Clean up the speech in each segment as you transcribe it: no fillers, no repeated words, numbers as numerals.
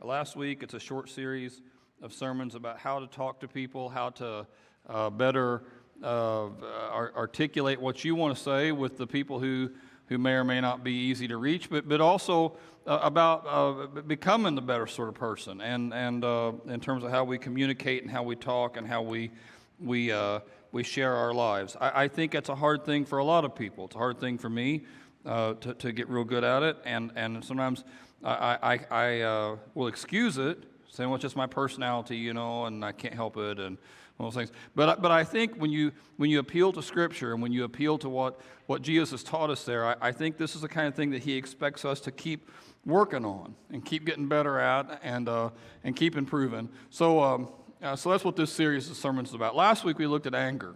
Last week, it's a short series of sermons about how to talk to people, how to better articulate what you want to say with the people who may or may not be easy to reach, but also about becoming the better sort of person, and in terms of how we communicate and how we talk and how we share our lives. I think it's a hard thing for a lot of people. It's a hard thing for me to get real good at it, and sometimes I will excuse it, saying, well, it's just my personality, and I can't help it, and all those things. But I think when you appeal to Scripture and when you appeal to what Jesus has taught us there, I think this is the kind of thing that He expects us to keep working on and keep getting better at and keep improving. So that's what this series of sermons is about. Last week we looked at anger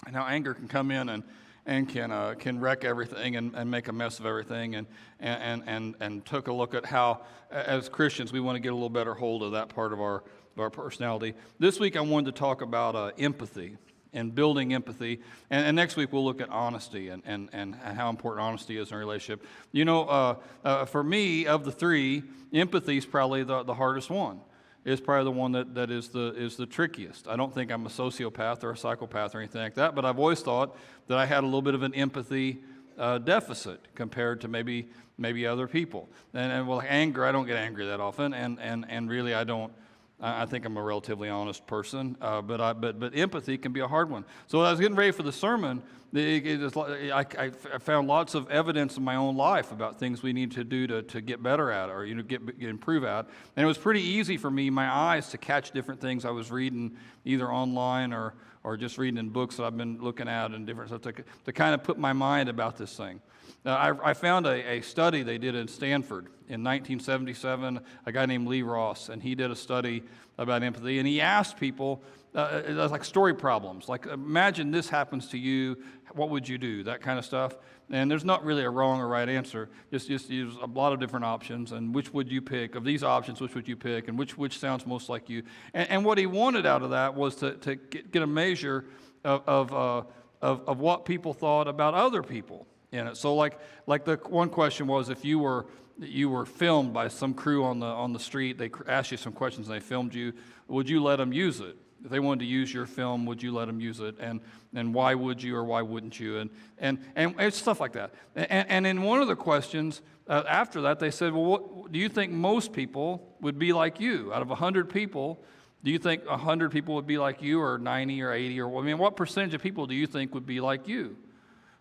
and how anger can come in and can wreck everything and make a mess of everything, and took a look at how, as Christians, we want to get a little better hold of that part of our personality. This week I wanted to talk about empathy and building empathy, and next week we'll look at honesty and how important honesty is in a relationship. For me, of the three, empathy is probably the hardest one. It's probably the one that is the trickiest. I don't think I'm a sociopath or a psychopath or anything like that, but I've always thought that I had a little bit of an empathy deficit compared to maybe other people. And anger, I don't get angry that often, and really I don't. I think I'm a relatively honest person, but empathy can be a hard one. So when I was getting ready for the sermon, I found lots of evidence in my own life about things we need to do to get better at, or improve at. And it was pretty easy for me, my eyes, to catch different things I was reading either online or just reading in books that I've been looking at and different stuff to kind of put my mind about this thing. I found a study they did in Stanford in 1977, a guy named Lee Ross, and he did a study about empathy, and he asked people, like story problems, like imagine this happens to you, what would you do, that kind of stuff. And there's not really a wrong or right answer, just use a lot of different options, and which would you pick? Of these options, which would you pick, and which sounds most like you? And what he wanted out of that was to get a measure of what people thought about other people in it. So like the one question was, if you were filmed by some crew on the street, they asked you some questions and they filmed you, would you let them use it? If they wanted to use your film, would you let them use it? And why would you or why wouldn't you? And it's stuff like that. And in one of the questions after that, they said, well, what do you think most people would be like you? Out of 100 people, do you think 100 people would be like you, or 90 or 80? What percentage of people do you think would be like you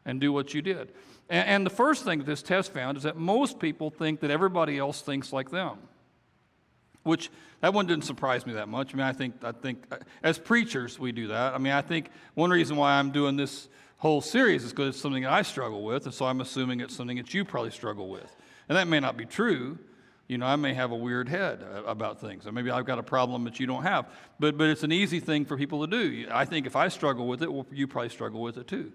and do what you did? And the first thing that this test found is that most people think that everybody else thinks like them, which that one didn't surprise me that much. I think as preachers we do that. I think one reason why I'm doing this whole series is because it's something that I struggle with, and so I'm assuming it's something that you probably struggle with. And that may not be true. I may have a weird head about things, or maybe I've got a problem that you don't have. But it's an easy thing for people to do. I think if I struggle with it, well, you probably struggle with it too.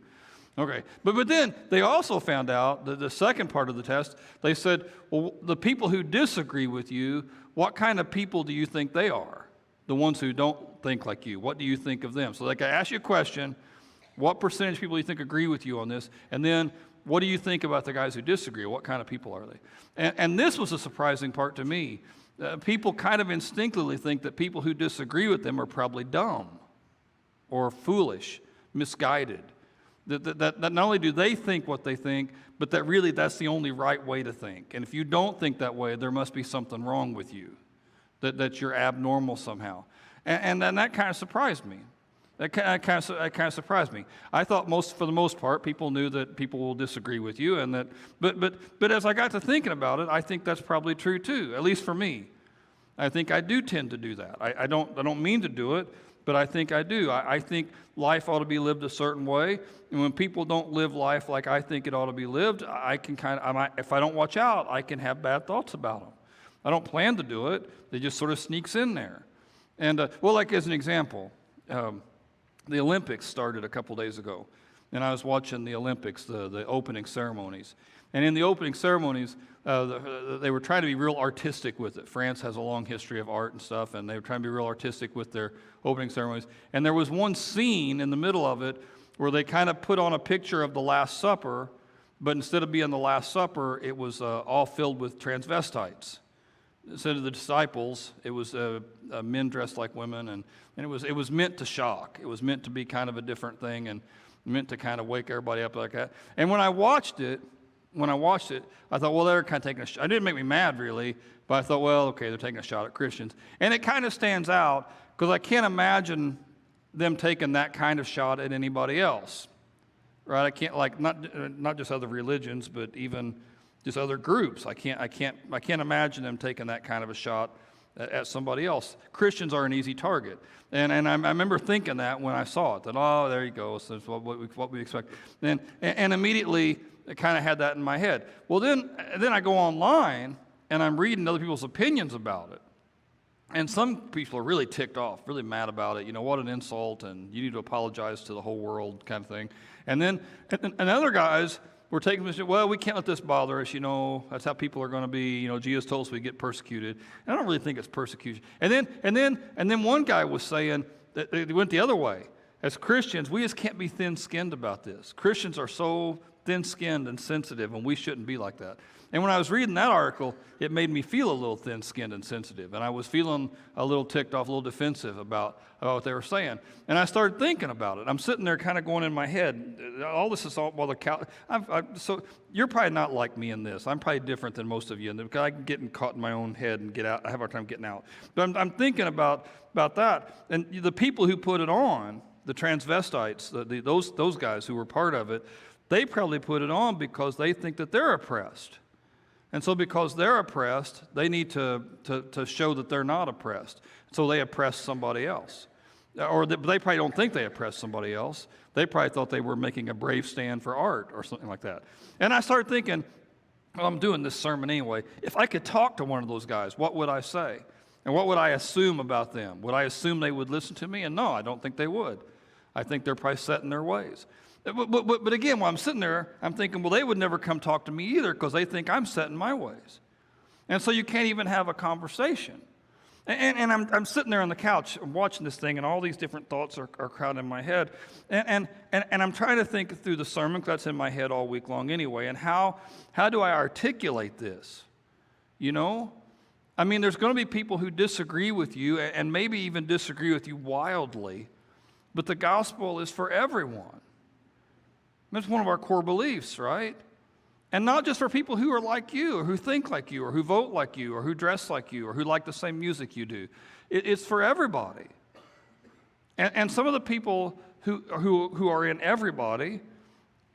Okay, but then they also found out that the second part of the test, they said, well, the people who disagree with you, what kind of people do you think they are? The ones who don't think like you, what do you think of them? So they can ask you a question, what percentage of people do you think agree with you on this? And then what do you think about the guys who disagree? What kind of people are they? And this was a surprising part to me. People kind of instinctively think that people who disagree with them are probably dumb or foolish, misguided. That not only do they think what they think, but that really that's the only right way to think. And if you don't think that way, there must be something wrong with you, that you're abnormal somehow. And then that kind of surprised me. That kind of surprised me. I thought for the most part, people knew that people will disagree with you, and that. But as I got to thinking about it, I think that's probably true too. At least for me, I think I do tend to do that. I don't mean to do it, but I think I do. I think life ought to be lived a certain way, and when people don't live life like I think it ought to be lived, if I don't watch out, I can have bad thoughts about them. I don't plan to do it; it just sort of sneaks in there. And like as an example, the Olympics started a couple days ago, and I was watching the Olympics, the opening ceremonies. And in the opening ceremonies, they were trying to be real artistic with it. France has a long history of art and stuff, and they were trying to be real artistic with their opening ceremonies. And there was one scene in the middle of it where they kind of put on a picture of the Last Supper, but instead of being the Last Supper, it was all filled with transvestites. It said to the disciples, it was men dressed like women, and it was meant to shock. It was meant to be kind of a different thing and meant to kind of wake everybody up like that. And when I watched it, I thought, well, they're kind of taking a shot. It didn't make me mad, really, but I thought, well, okay, they're taking a shot at Christians. And it kind of stands out because I can't imagine them taking that kind of shot at anybody else, right? I can't, like, not just other religions, but even just other groups. I can't imagine them taking that kind of a shot at somebody else. Christians are an easy target, and I remember thinking that when I saw it, that, oh, there you go, so that's what we expect, and immediately I kind of had that in my head. Well, then I go online and I'm reading other people's opinions about it, and some people are really ticked off, really mad about it. You know, what an insult, and you need to apologize to the whole world, kind of thing. And then and other guys were taking this, well, we can't let this bother us, you know, that's how people are going to be, you know, Jesus told us we get persecuted. And I don't really think it's persecution. And then one guy was saying that they went the other way. As Christians, we just can't be thin-skinned about this. Christians are so thin-skinned and sensitive, and we shouldn't be like that. And when I was reading that article, it made me feel a little thin-skinned and sensitive, and I was feeling a little ticked off, a little defensive about what they were saying. And I started thinking about it. I'm sitting there kind of going in my head, all this is all, well, so you're probably not like me in this. I'm probably different than most of you, because I'm getting caught in my own head and get out. I have a hard time getting out. But I'm thinking about that, and the people who put it on, the transvestites, those guys who were part of it, they probably put it on because they think that they're oppressed. And so because they're oppressed, they need to show that they're not oppressed. So they oppress somebody else. Or they probably don't think they oppress somebody else. They probably thought they were making a brave stand for art or something like that. And I started thinking, well, I'm doing this sermon anyway. If I could talk to one of those guys, what would I say? And what would I assume about them? Would I assume they would listen to me? And no, I don't think they would. I think they're probably set in their ways. But again, while I'm sitting there, I'm thinking, well, they would never come talk to me either because they think I'm set in my ways. And so you can't even have a conversation. And I'm sitting there on the couch watching this thing, and all these different thoughts are crowding in my head. And I'm trying to think through the sermon, because that's in my head all week long anyway, and how do I articulate this? You know? I mean, there's going to be people who disagree with you and maybe even disagree with you wildly, but the gospel is for everyone. That's one of our core beliefs, right? And not just for people who are like you, or who think like you, or who vote like you, or who dress like you, or who like the same music you do. It's for everybody. And some of the people who are in everybody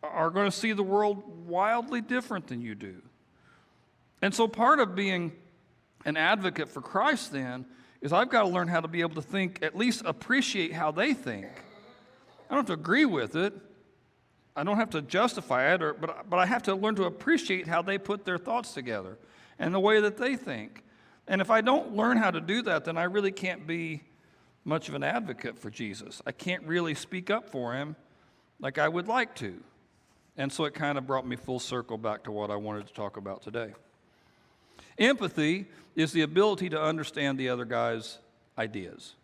are going to see the world wildly different than you do. And so part of being an advocate for Christ then is I've got to learn how to be able to think, at least appreciate how they think. I don't have to agree with it. I don't have to justify it, but I have to learn to appreciate how they put their thoughts together and the way that they think. And if I don't learn how to do that, then I really can't be much of an advocate for Jesus. I can't really speak up for him like I would like to. And so it kind of brought me full circle back to what I wanted to talk about today. Empathy is the ability to understand the other guy's ideas,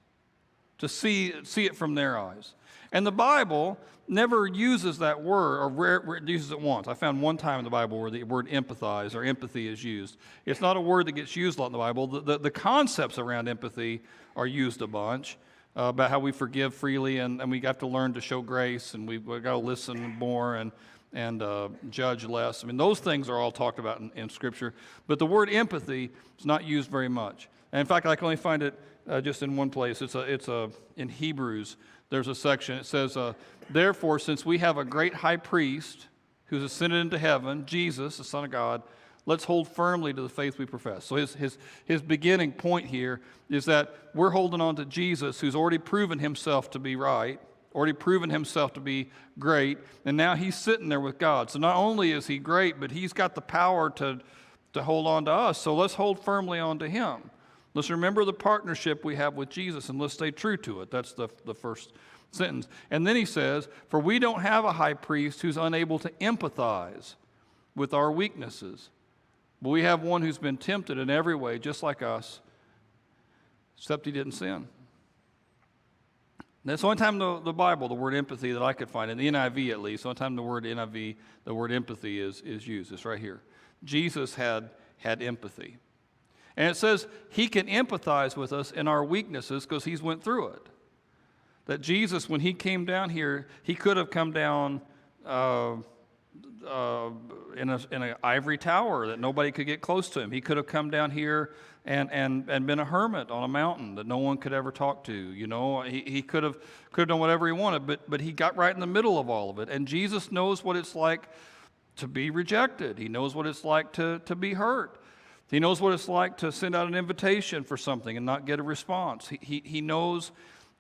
to see it from their eyes. And the Bible never uses that word, or rare it uses it once. I found one time in the Bible where the word empathize or empathy is used. It's not a word that gets used a lot in the Bible. The concepts around empathy are used a bunch, about how we forgive freely and we have to learn to show grace, and we've got to listen more and judge less. I mean, those things are all talked about in Scripture. But the word empathy is not used very much. And in fact, I can only find it just in one place. It's in Hebrews. There's a section. It says, therefore, since we have a great high priest who's ascended into heaven, Jesus, the Son of God, let's hold firmly to the faith we profess. So his beginning point here is that we're holding on to Jesus, who's already proven himself to be right, already proven himself to be great, and now he's sitting there with God. So not only is he great, but he's got the power to hold on to us. So let's hold firmly on to him. Let's remember the partnership we have with Jesus, and let's stay true to it. That's the first sentence. And then he says, for we don't have a high priest who's unable to empathize with our weaknesses, but we have one who's been tempted in every way, just like us, except he didn't sin. That's the only time the Bible, the word empathy that I could find, in the NIV at least, the only time the word empathy is used. It's right here. Jesus had empathy. And it says he can empathize with us in our weaknesses because he's went through it. That Jesus, when he came down here, he could have come down in an ivory tower that nobody could get close to him. He could have come down here and been a hermit on a mountain that no one could ever talk to. You know, he could have done whatever he wanted, but he got right in the middle of all of it. And Jesus knows what it's like to be rejected. He knows what it's like to be hurt. He knows what it's like to send out an invitation for something and not get a response. He knows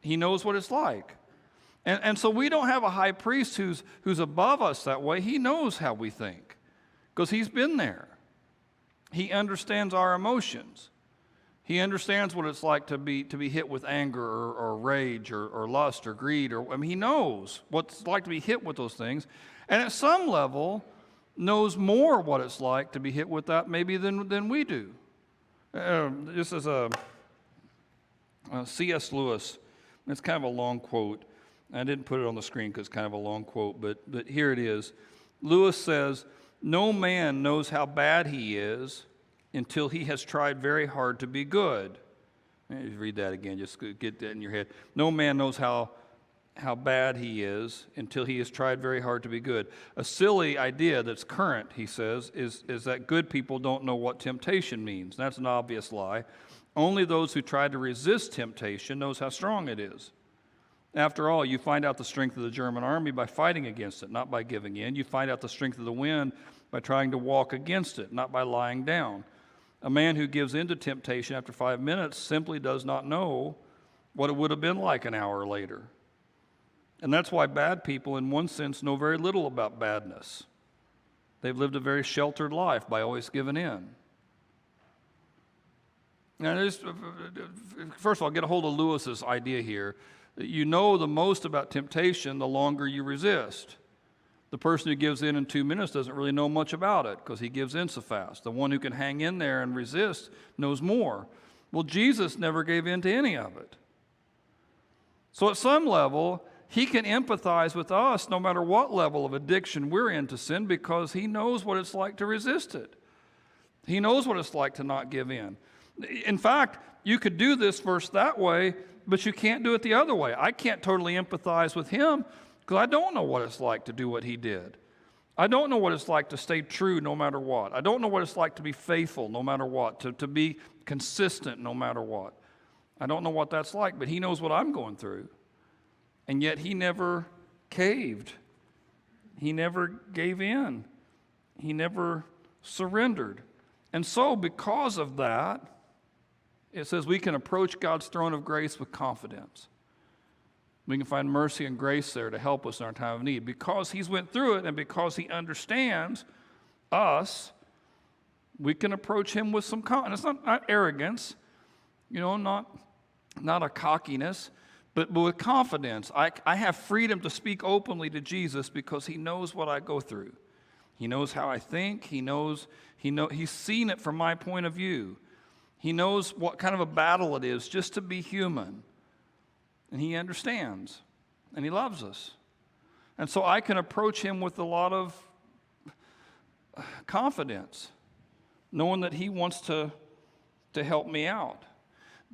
what it's like. And so we don't have a high priest who's above us that way. He knows how we think because he's been there. He understands our emotions. He understands what it's like to be hit with anger or rage or lust or greed. He knows what it's like to be hit with those things. And at some level, knows more what it's like to be hit with that maybe than we do. This is a C.S. Lewis. It's kind of a long quote. I didn't put it on the screen because it's kind of a long quote, but here it is. Lewis says, "No man knows how bad he is until he has tried very hard to be good." Read that again, just get that in your head. No man knows how bad he is until he has tried very hard to be good. A silly idea that's current, he says, is that good people don't know what temptation means. That's an obvious lie. Only those who try to resist temptation knows how strong it is. After all, you find out the strength of the German army by fighting against it, not by giving in. You find out the strength of the wind by trying to walk against it, not by lying down. A man who gives in to temptation after 5 minutes simply does not know what it would have been like an hour later. And that's why bad people, in one sense, know very little about badness. They've lived a very sheltered life by always giving in. Now, first of all, get a hold of Lewis's idea here. You know the most about temptation the longer you resist. The person who gives in 2 minutes doesn't really know much about it because he gives in so fast. The one who can hang in there and resist knows more. Well, Jesus never gave in to any of it. So at some level, he can empathize with us no matter what level of addiction we're in to sin because he knows what it's like to resist it. He knows what it's like to not give in. In fact, you could do this verse that way, but you can't do it the other way. I can't totally empathize with him because I don't know what it's like to do what he did. I don't know what it's like to stay true no matter what. I don't know what it's like to be faithful no matter what, to be consistent no matter what. I don't know what that's like, but he knows what I'm going through. And yet he never caved. He never gave in. He never surrendered. And so because of that, it says we can approach God's throne of grace with confidence. We can find mercy and grace there to help us in our time of need. Because he's went through it and because he understands us, we can approach him with some confidence. It's not arrogance, not a cockiness, but with confidence. I have freedom to speak openly to Jesus because he knows what I go through. He knows how I think. He's seen it from my point of view. He knows what kind of a battle it is just to be human. And he understands. And he loves us. And so I can approach him with a lot of confidence, knowing that he wants to help me out.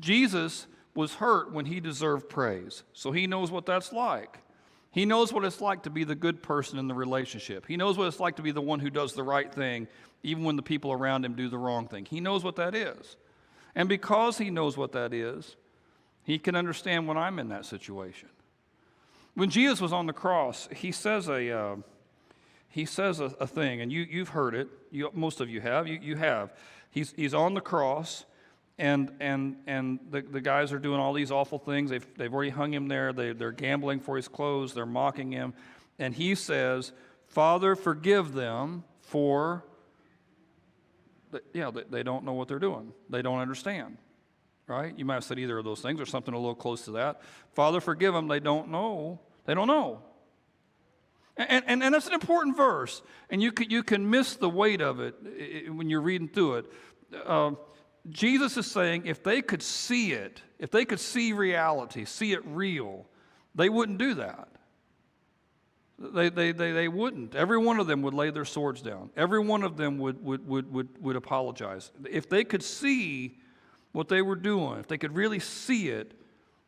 Jesus was hurt when he deserved praise. So he knows what that's like. He knows what it's like to be the good person in the relationship. He knows what it's like to be the one who does the right thing, even when the people around him do the wrong thing. He knows what that is. And because he knows what that is, he can understand when I'm in that situation. When Jesus was on the cross, he says a thing, and you've heard it. Most of you have. You have. He's on the cross, and the guys are doing all these awful things. They've already hung him there. They're gambling for his clothes. They're mocking him, and he says, "Father, forgive them for." They don't know what they're doing. They don't understand, right? You might have said either of those things or something a little close to that. Father, forgive them. They don't know. They don't know. And that's an important verse. And you can miss the weight of it when you're reading through it. Jesus is saying if they could see it, if they could see reality, see it real, they wouldn't do that. They wouldn't. Every one of them would lay their swords down. Every one of them would apologize. If they could see what they were doing, if they could really see it,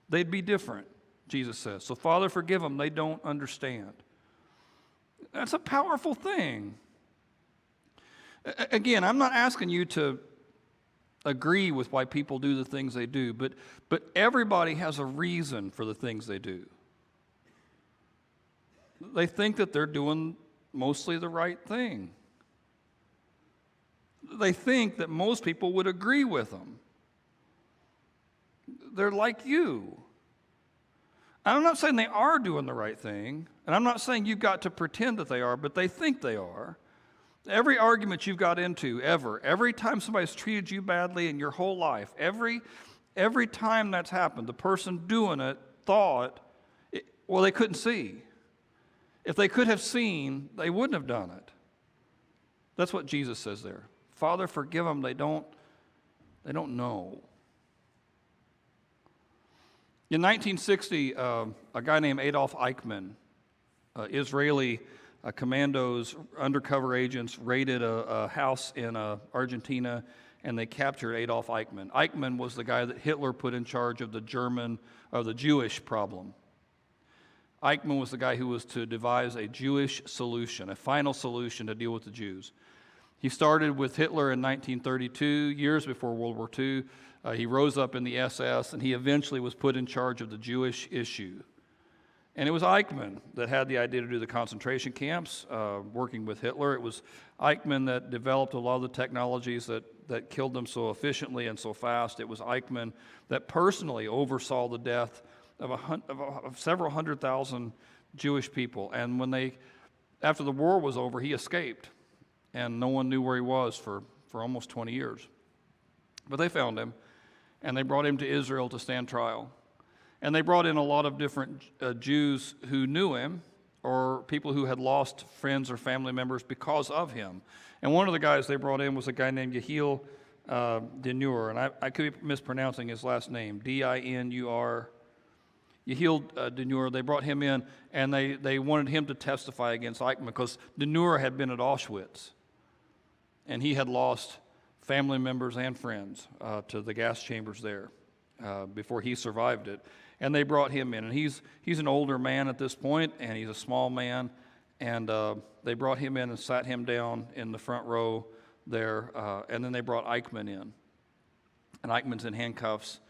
they'd be different, Jesus says. So, Father, forgive them. They don't understand. That's a powerful thing. Again, I'm not asking you to agree with why people do the things they do, but everybody has a reason for the things they do. They think that they're doing mostly the right thing. They think that most people would agree with them. They're like you. I'm not saying they are doing the right thing, and I'm not saying you've got to pretend that they are, but they think they are. Every argument you've got into ever, every time somebody's treated you badly in your whole life, every time that's happened, the person doing it thought, well, they couldn't see. If they could have seen, they wouldn't have done it. That's what Jesus says there. Father, forgive them. They don't know. In 1960, a guy named Adolf Eichmann, Israeli commandos, undercover agents, raided a house in Argentina, and they captured Adolf Eichmann. Eichmann was the guy that Hitler put in charge of the Jewish problem. Eichmann was the guy who was to devise a Jewish solution, a final solution to deal with the Jews. He started with Hitler in 1932, years before World War II. He rose up in the SS, and he eventually was put in charge of the Jewish issue. And it was Eichmann that had the idea to do the concentration camps, working with Hitler. It was Eichmann that developed a lot of the technologies that killed them so efficiently and so fast. It was Eichmann that personally oversaw the death of several 100,000 Jewish people. And after the war was over, he escaped, and no one knew where he was for almost 20 years. But they found him, and they brought him to Israel to stand trial. And they brought in a lot of different Jews who knew him, or people who had lost friends or family members because of him. And one of the guys they brought in was a guy named Yehiel Dinur, and I could be mispronouncing his last name, Dinur. Yehiel Dinur, they brought him in, and they wanted him to testify against Eichmann because Dinur had been at Auschwitz, and he had lost family members and friends to the gas chambers there before he survived it. And they brought him in, and he's an older man at this point, and he's a small man, and they brought him in and sat him down in the front row there, and then they brought Eichmann in. And Eichmann's in handcuffs,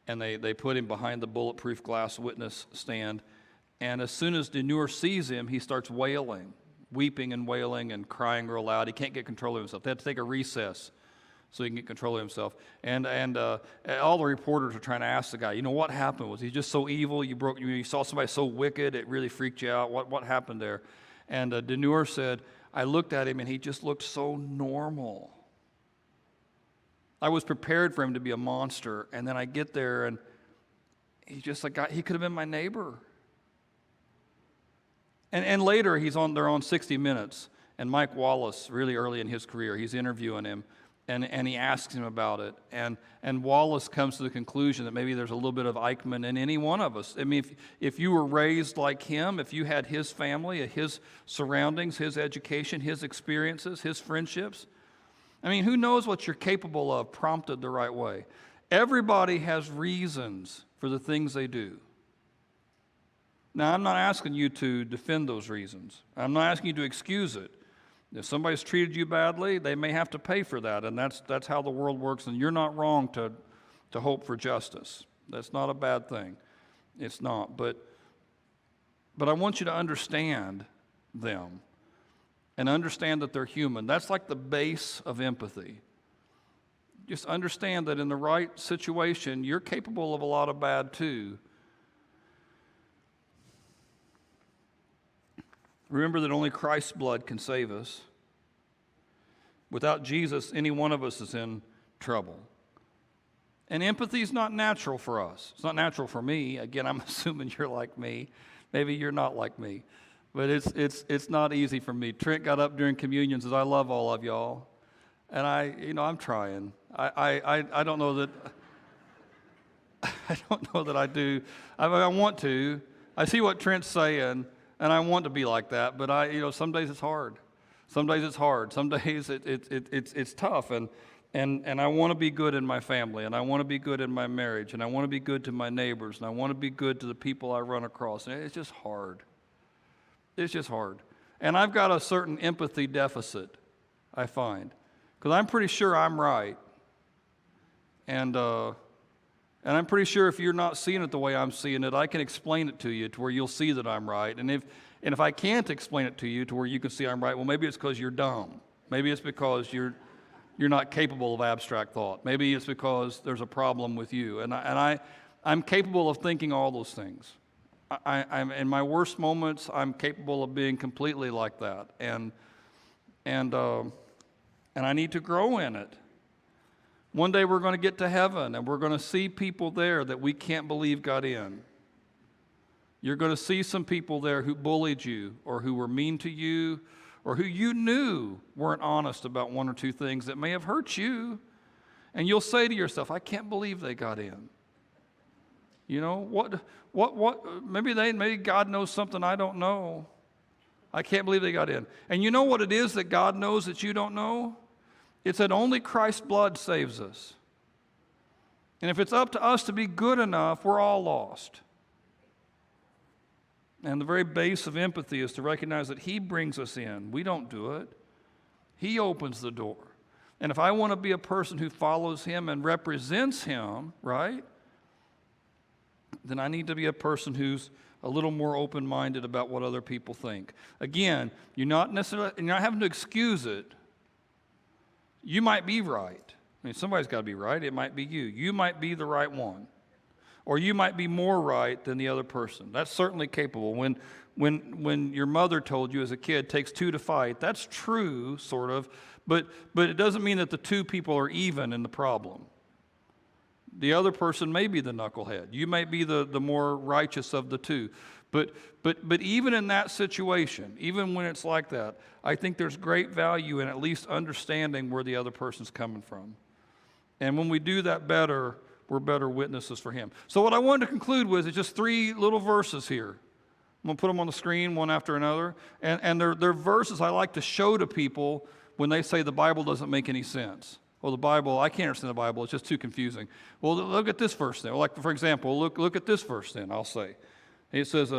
and they put him behind the bulletproof glass witness stand. And as soon as Dinur sees him, he starts wailing, weeping and wailing and crying real loud. He can't get control of himself. They had to take a recess so he can get control of himself. And all the reporters are trying to ask the guy, what happened? Was he just so evil? You saw somebody so wicked, it really freaked you out. What happened there? And Dinur said, I looked at him, and he just looked so normal. I was prepared for him to be a monster, and then I get there, and he's just like, he could have been my neighbor. And later, they're on 60 Minutes, and Mike Wallace, really early in his career, he's interviewing him, and he asks him about it. And Wallace comes to the conclusion that maybe there's a little bit of Eichmann in any one of us. I mean, if you were raised like him, if you had his family, his surroundings, his education, his experiences, his friendships, I mean, who knows what you're capable of prompted the right way? Everybody has reasons for the things they do. Now, I'm not asking you to defend those reasons. I'm not asking you to excuse it. If somebody's treated you badly, they may have to pay for that, and that's how the world works, and you're not wrong to hope for justice. That's not a bad thing. It's not. But I want you to understand them and understand that they're human. That's like the base of empathy. Just understand that in the right situation, you're capable of a lot of bad too. Remember that only Christ's blood can save us. Without Jesus, any one of us is in trouble. And empathy is not natural for us. It's not natural for me. Again, I'm assuming you're like me. Maybe you're not like me. But it's not easy for me. Trent got up during communion and says, I love all of y'all. And I'm trying. I don't know that I don't know that I do. I want to. I see what Trent's saying, and I want to be like that, but some days it's hard. Some days it's hard. Some days it's tough, and I want to be good in my family, and I want to be good in my marriage, and I want to be good to my neighbors, and I want to be good to the people I run across. And it's just hard. It's just hard. And I've got a certain empathy deficit, I find, because I'm pretty sure I'm right. And I'm pretty sure if you're not seeing it the way I'm seeing it, I can explain it to you to where you'll see that I'm right. And if I can't explain it to you to where you can see I'm right, well, maybe it's because you're dumb. Maybe it's because you're not capable of abstract thought. Maybe it's because there's a problem with you. And I'm capable of thinking all those things. I'm in my worst moments, I'm capable of being completely like that. And I need to grow in it. One day we're going to get to heaven, and we're going to see people there that we can't believe got in. You're going to see some people there who bullied you, or who were mean to you, or who you knew weren't honest about one or two things that may have hurt you. And you'll say to yourself, I can't believe they got in. You know, maybe God knows something I don't know. I can't believe they got in. And you know what it is that God knows that you don't know? It's that only Christ's blood saves us. And if it's up to us to be good enough, we're all lost. And the very base of empathy is to recognize that He brings us in. We don't do it. He opens the door. And if I want to be a person who follows Him and represents Him, right, then I need to be a person who's a little more open-minded about what other people think. Again, you're not having to excuse it. You might be right. I mean, somebody's got to be right. It might be you. You might be the right one. Or you might be more right than the other person. That's certainly capable. When your mother told you as a kid, it takes two to fight, that's true, sort of, but it doesn't mean that the two people are even in the problem. The other person may be the knucklehead. You may be the more righteous of the two. But even in that situation, even when it's like that, I think there's great value in at least understanding where the other person's coming from. And when we do that better, we're better witnesses for Him. So what I wanted to conclude with is just 3 little verses here. I'm going to put them on the screen one after another. And they're verses I like to show to people when they say the Bible doesn't make any sense. Well, the Bible, I can't understand the Bible. It's just too confusing. Well, look at this verse then. Like, for example, look at this verse then, I'll say. It says,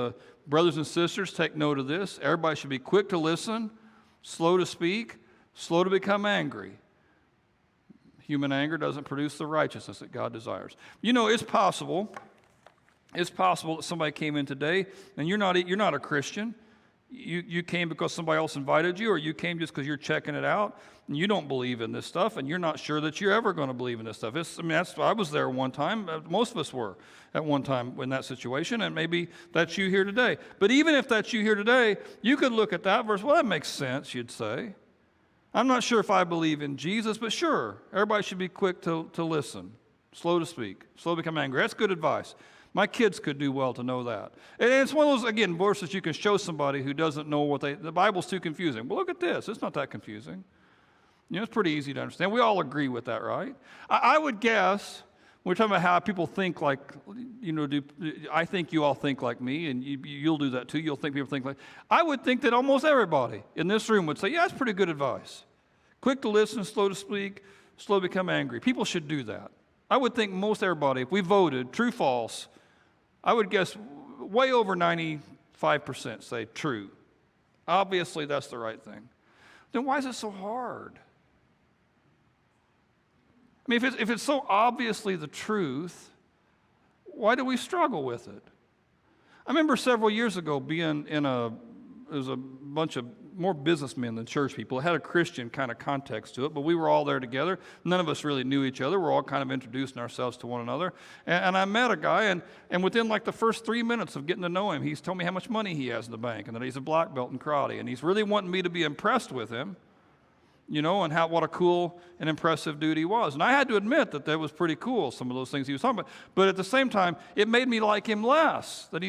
brothers and sisters, take note of this. Everybody should be quick to listen, slow to speak, slow to become angry. Human anger doesn't produce the righteousness that God desires. You know, it's possible that somebody came in today and you're not a Christian. You came because somebody else invited you, or you came just because you're checking it out, and you don't believe in this stuff, and you're not sure that you're ever going to believe in this stuff. I was there one time. Most of us were at one time in that situation, and maybe that's you here today. But even if that's you here today, you could look at that verse. Well, that makes sense, you'd say. I'm not sure if I believe in Jesus, but sure, everybody should be quick to listen, slow to speak, slow to become angry. That's good advice. My kids could do well to know that. And it's one of those, again, verses you can show somebody who doesn't know the Bible's too confusing. Well, look at this. It's not that confusing. You know, it's pretty easy to understand. We all agree with that, right? I would guess, we're talking about how people think like, I think you all think like me, and you'll do that too. You'll think people think like, I would think that almost everybody in this room would say, yeah, that's pretty good advice. Quick to listen, slow to speak, slow to become angry. People should do that. I would think most everybody, if we voted, true, false, I would guess way over 95% say true. Obviously, that's the right thing. Then why is it so hard? I mean, if it's so obviously the truth, why do we struggle with it? I remember several years ago being there was a bunch of more businessmen than church people. It had a Christian kind of context to it, but we were all there together. None of us really knew each other. We're all kind of introducing ourselves to one another. And I met a guy, and within like the first 3 minutes of getting to know him, he's told me how much money he has in the bank and that he's a black belt in karate. And he's really wanting me to be impressed with him, and what a cool and impressive dude he was. And I had to admit that was pretty cool, some of those things he was talking about. But at the same time, it made me like him less. Well,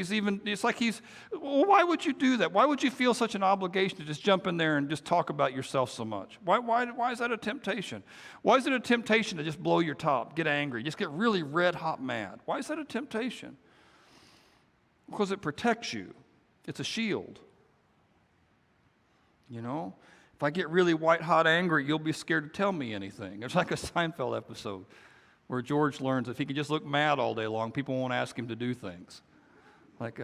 why would you do that? Why would you feel such an obligation to just jump in there and just talk about yourself so much? Why is that a temptation? Why is it a temptation to just blow your top, get angry, just get really red hot mad? Why is that a temptation? Because it protects you. It's a shield. You know? If I get really white-hot angry, you'll be scared to tell me anything. It's like a Seinfeld episode where George learns if he can just look mad all day long, people won't ask him to do things. Like,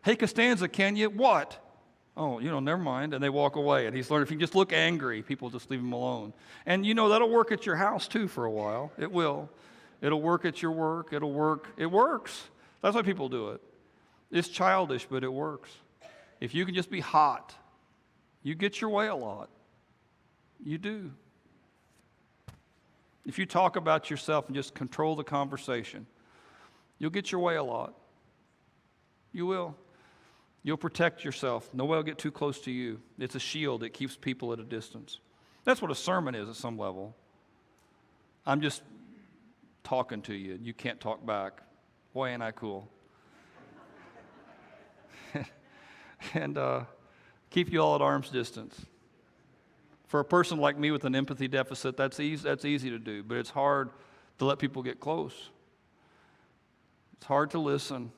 hey, Costanza, can you? What? Oh, never mind. And they walk away. And he's learned if you just look angry, people just leave him alone. And that'll work at your house too for a while. It will. It'll work at your work. It'll work. It works. That's why people do it. It's childish, but it works. If you can just be hot, you get your way a lot. You do. If you talk about yourself and just control the conversation, you'll get your way a lot. You will. You'll protect yourself. Nobody will get too close to you. It's a shield that keeps people at a distance. That's what a sermon is at some level. I'm just talking to you, and you can't talk back. Boy, ain't I cool. And keep you all at arm's distance. For a person like me with an empathy deficit, that's easy to do, but it's hard to let people get close. It's hard to listen.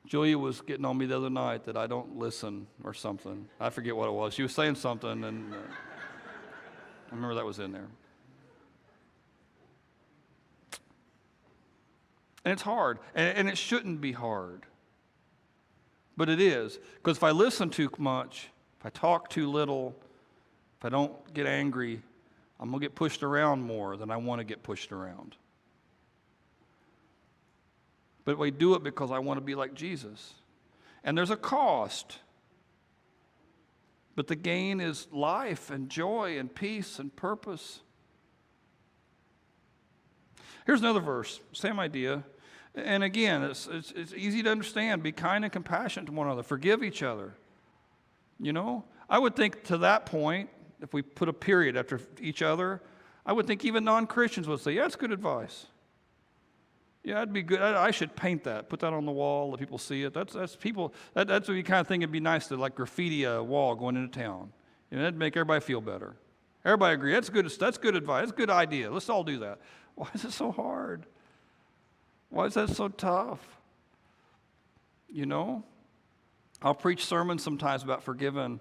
Julia was getting on me the other night that I don't listen or something. I forget what it was. She was saying something, and I remember that was in there. And it's hard, and it shouldn't be hard. But it is, because if I listen too much, if I talk too little, if I don't get angry, I'm going to get pushed around more than I want to get pushed around. But we do it because I want to be like Jesus. And there's a cost. But the gain is life and joy and peace and purpose. Here's another verse, same idea. And again, it's easy to understand. Be kind and compassionate to one another. Forgive each other. I would think to that point, if we put a period after each other, I would think even non-Christians would say, yeah, that's good advice. Yeah, that'd be good. I should paint that, put that on the wall, let people see it. That's people. That's what you kind of think it'd be nice to like graffiti a wall going into town. That'd make everybody feel better. Everybody agree. That's good advice. That's a good idea. Let's all do that. Why is it so hard? Why is that so tough? I'll preach sermons sometimes about forgiving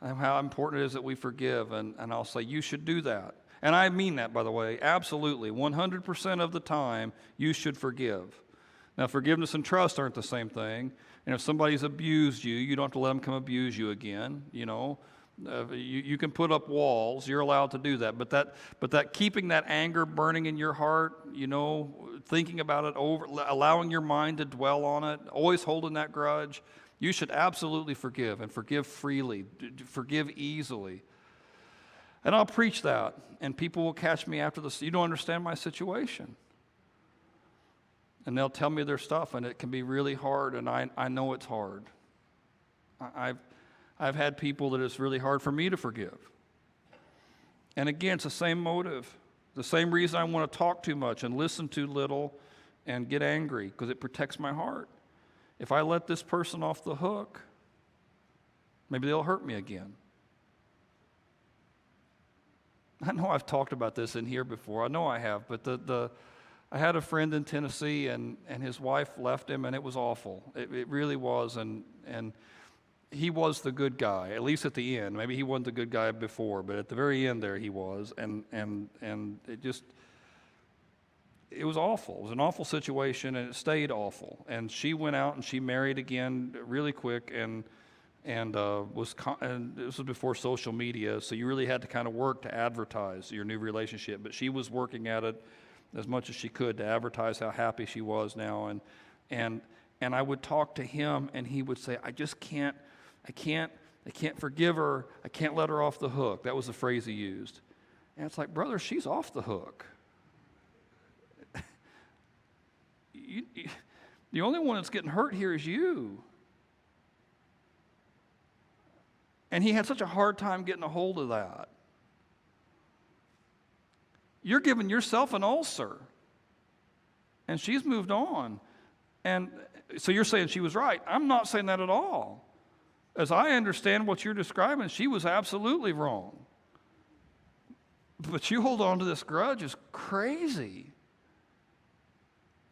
and how important it is that we forgive, and I'll say, you should do that. And I mean that, by the way, absolutely. 100% of the time, you should forgive. Now, forgiveness and trust aren't the same thing. And if somebody's abused you, you don't have to let them come abuse you again, You can put up walls. You're allowed to do that. But that keeping that anger burning in your heart, thinking about it over, allowing your mind to dwell on it, always holding that grudge, you should absolutely forgive and forgive freely, forgive easily. And I'll preach that, and people will catch me after this. You don't understand my situation. And they'll tell me their stuff, and it can be really hard, and I know it's hard. I've had people that it's really hard for me to forgive. And again, it's the same motive. The same reason I want to talk too much and listen too little and get angry, because it protects my heart. If I let this person off the hook, maybe they'll hurt me again. I know I've talked about this in here before. I know I have, but I had a friend in Tennessee, and his wife left him, and it was awful. It really was, and he was the good guy, at least at the end. Maybe he wasn't the good guy before, but at the very end there he was, and it was awful. It was an awful situation, and it stayed awful. And she went out and she married again really quick, and this was before social media, so you really had to kind of work to advertise your new relationship. But she was working at it as much as she could to advertise how happy she was now. And I would talk to him, and he would say, I can't forgive her. I can't let her off the hook. That was the phrase he used. And it's like, brother, she's off the hook. The only one that's getting hurt here is you. And he had such a hard time getting a hold of that. You're giving yourself an ulcer. And she's moved on. And so you're saying she was right. I'm not saying that at all. As I understand what you're describing, she was absolutely wrong. But you hold on to this grudge is crazy.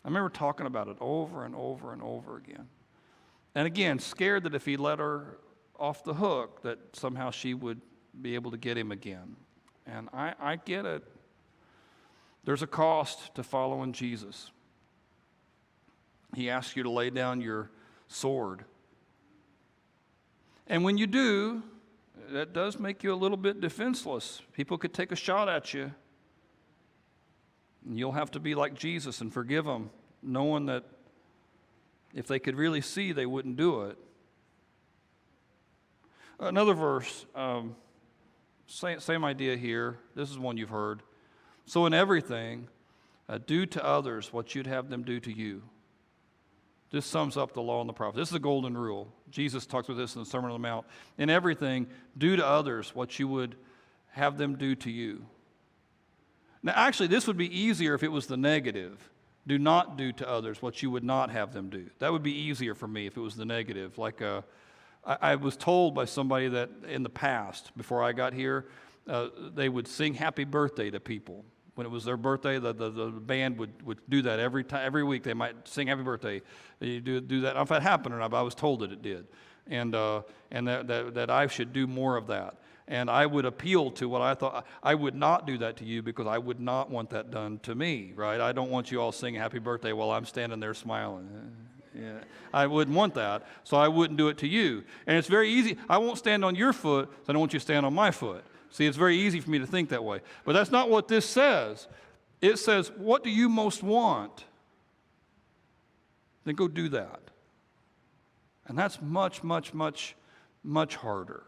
I remember talking about it over and over and over again. And again, scared that if he let her off the hook, that somehow she would be able to get him again. And I get it. There's a cost to following Jesus. He asks you to lay down your sword. And when you do, that does make you a little bit defenseless. People could take a shot at you. And you'll have to be like Jesus and forgive them, knowing that if they could really see, they wouldn't do it. Another verse, same idea here. This is one you've heard. So in everything, do to others what you'd have them do to you. This sums up the law and the prophets. This is the golden rule. Jesus talks about this in the Sermon on the Mount. In everything, do to others what you would have them do to you. Now, actually, this would be easier if it was the negative. Do not do to others what you would not have them do. That would be easier for me if it was the negative. Like I was told by somebody that in the past, before I got here, they would sing happy birthday to people. When it was their birthday, the band would do that every week. They might sing happy birthday. You do that. I don't know if that happened or not, but I was told that it did. And that I should do more of that. And I would appeal to what I thought. I would not do that to you because I would not want that done to me, right? I don't want you all singing happy birthday while I'm standing there smiling. Yeah, I wouldn't want that, so I wouldn't do it to you. And it's very easy. I won't stand on your foot, so I don't want you to stand on my foot. See, it's very easy for me to think that way. But that's not what this says. It says, what do you most want? Then go do that. And that's much, much, much, much harder.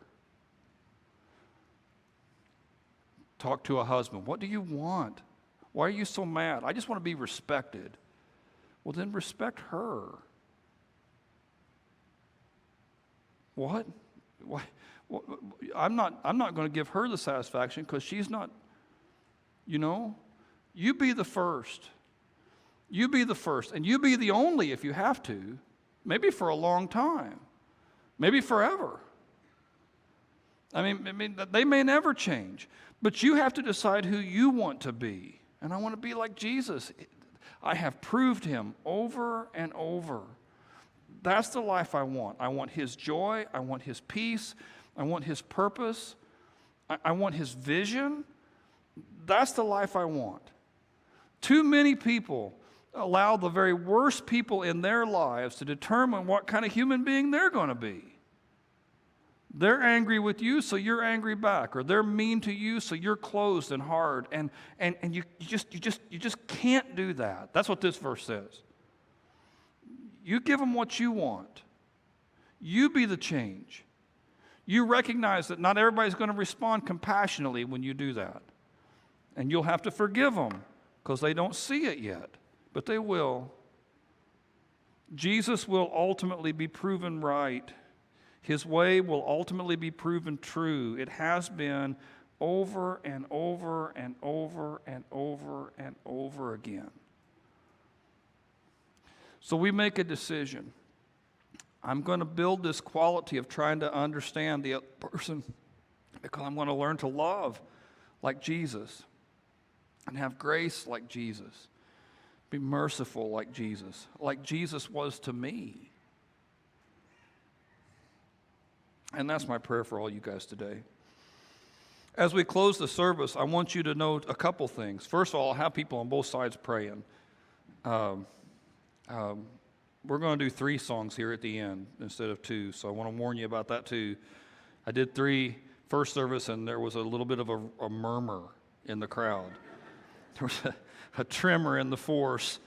Talk to a husband. What do you want? Why are you so mad? I just want to be respected. Well, then respect her. What? Why? I'm not going to give her the satisfaction because she's not, you be the first. You be the first. And you be the only if you have to, maybe for a long time, maybe forever. I mean, they may never change, but you have to decide who you want to be. And I want to be like Jesus. I have proved him over and over. That's the life I want. I want his joy. I want his peace. I want his purpose. I want his vision. That's the life I want. Too many people allow the very worst people in their lives to determine what kind of human being they're going to be. They're angry with you, so you're angry back, or they're mean to you, so you're closed and hard, and you just can't do that. That's what this verse says. You give them what you want. You be the change. You recognize that not everybody's going to respond compassionately when you do that, and you'll have to forgive them because they don't see it yet, but they will. Jesus will ultimately be proven right. His way will ultimately be proven true. It has been over and over and over and over and over again. So we make a decision. I'm going to build this quality of trying to understand the other person because I'm going to learn to love like Jesus and have grace like Jesus, be merciful like Jesus was to me. And that's my prayer for all you guys today. As we close the service, I want you to note a couple things. First of all, I'll have people on both sides praying. We're going to do 3 songs here at the end instead of 2, so I want to warn you about that too. I did 3 first service, and there was a little bit of a murmur in the crowd. There was a tremor in the force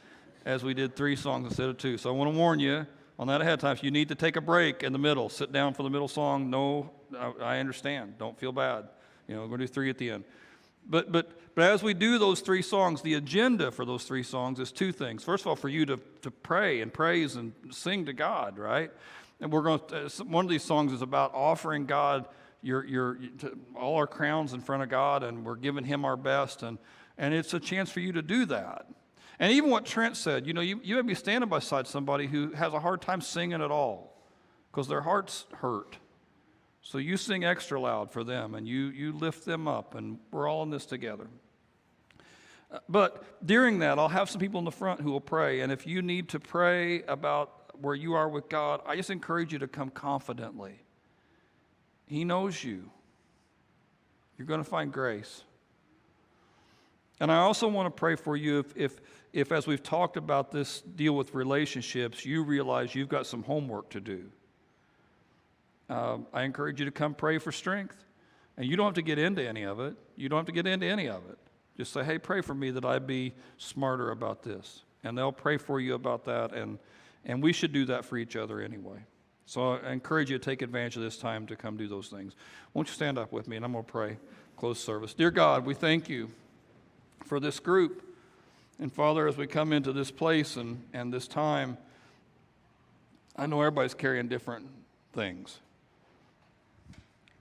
as we did 3 songs instead of 2. So I want to warn you on that ahead of time. If you need to take a break in the middle, sit down for the middle song. No, I understand. Don't feel bad. We're going to do 3 at the end. But as we do those 3 songs, the agenda for those 3 songs is 2 things. First of all, for you to pray and praise and sing to God, right? And we're going to, one of these songs is about offering God all our crowns in front of God, and we're giving him our best, and it's a chance for you to do that. And even what Trent said, you may be standing beside somebody who has a hard time singing at all because their hearts hurt. So you sing extra loud for them, and you lift them up, and we're all in this together. But during that, I'll have some people in the front who will pray. And if you need to pray about where you are with God, I just encourage you to come confidently. He knows you. You're going to find grace. And I also want to pray for you if as we've talked about this deal with relationships, you realize you've got some homework to do. I encourage you to come pray for strength. And you don't have to get into any of it. You don't have to get into any of it. Just say, hey, pray for me that I be smarter about this. And they'll pray for you about that. And we should do that for each other anyway. So I encourage you to take advantage of this time to come do those things. Won't you stand up with me, and I'm going to pray, close service. Dear God, we thank you for this group. And Father, as we come into this place and this time, I know everybody's carrying different things.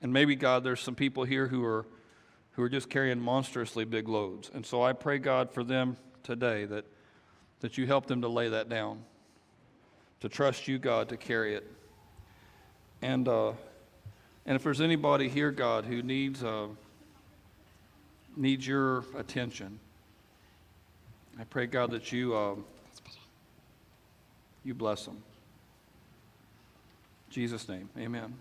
And maybe, God, there's some people here who are just carrying monstrously big loads. And so I pray, God, for them today that you help them to lay that down, to trust you, God, to carry it. And if there's anybody here, God, who needs your attention, I pray, God, that you bless them. In Jesus' name, amen.